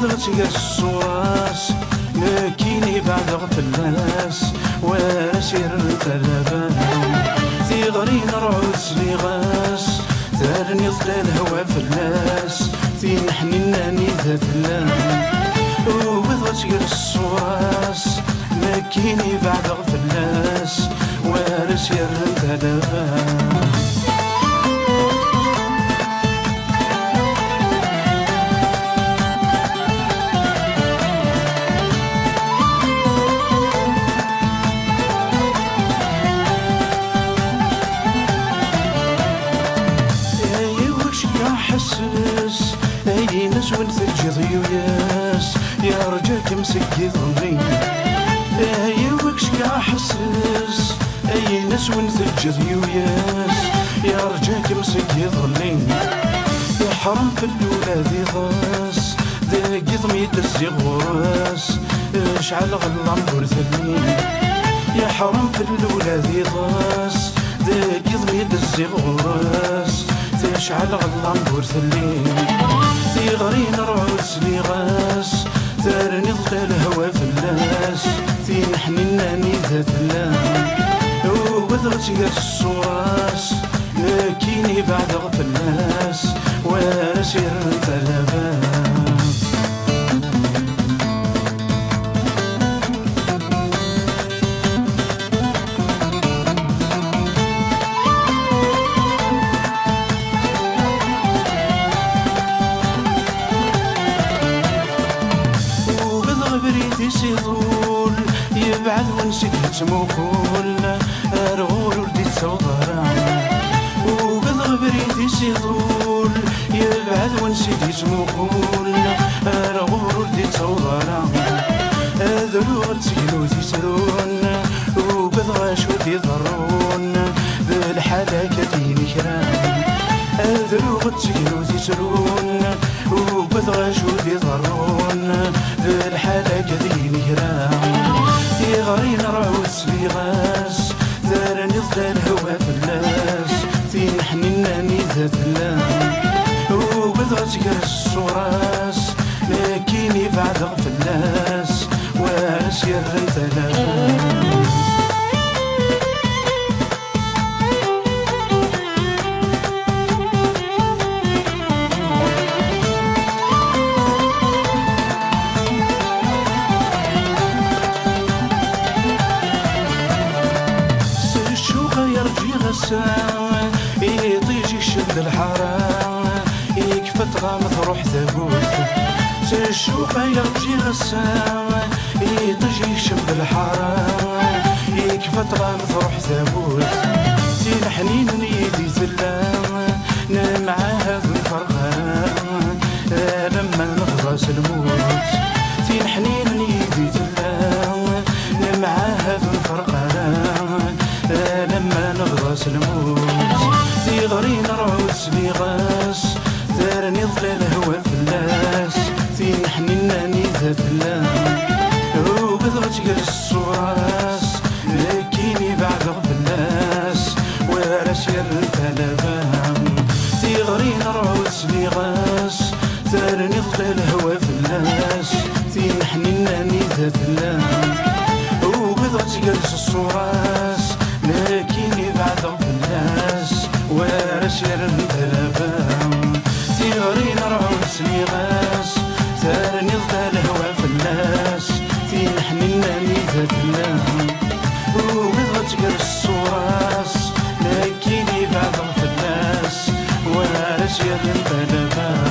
وبدغت الصراس لكيني بعد غفلاس وسير الثلبان ثيغرين رعوس لي غاس تارني ظل الهوى فلاس تينحني ناني ذات اللام وبدغت الصراس لكيني بعد غفلاس وسير الثلبان حسس اي نسون ثلج ضيوياس يا رجاك مسكي ظني اي وكش كاع حسس اي نسون ثلج ضيوياس يا رجاك مسكي ظني يا حرام في الاولى ذي غاس ذاك ضمي دزي غراس اشعل غلا نقول ثلي يا حرام في الاولى ذي غاس ذاك ضمي دزي غراس تشعل غلا نقول ثلي تيغرين رعوس لي غاس تارني ضل الهوى فلاس تينحني ناني ذات اللام وبدغت الصراس لكيني بعد غفلاس وسير الثلبان يسيطول يبعد ونسيت تموكول أرغول ولدي تصوضرا وقضغ بريد يسيطول يبعد ونسيت تموكول أرغول ولدي تصوضرا ذلوغ تسكنو تسرون وقضغ شوت يضرون بالحالة كتيني كرام ذلوغ تسكنو تسرون وقضغ شوت يضرون بالحالة كذيني كرام تيغرين رعوس لي غاس تارني ظل الهوى فلاس تينحني ناني ذات اللام وبدغت الصراس لكيني بعد غفلاس وسير الثلبان يطيجي الشد الحرام يكفت غامض روح ثبوت الشوقة يرجي غسام يطيجي الشد الحرام يكفت غامض روح ثبوت تينحنين نيدي ثلام معاها ذو الفرقان لما نغرس الموت تينحنين نيدي ثلام معاها ذو الفرقان لما نغرس الموت تيغرين رعوس لي غاس تارني ظل الهوى فلاس تينحني ناني ذات اللام وبدغت الصراس لكيني بعد غفلاس ورسير الثلبان تيغرين رعوس لي غاس تارني ظل الهوى فلاس تينحني ناني ذات اللام وبدغت الصراس لكيني بعد غفلاس ورسير الثلبان تيغرين رعوس لي غاس تارني ظل الهوى فلاس تينحني ناني ذات اللام وبدغت الصراس لكيني بعد غفلاس ورسير الثلبان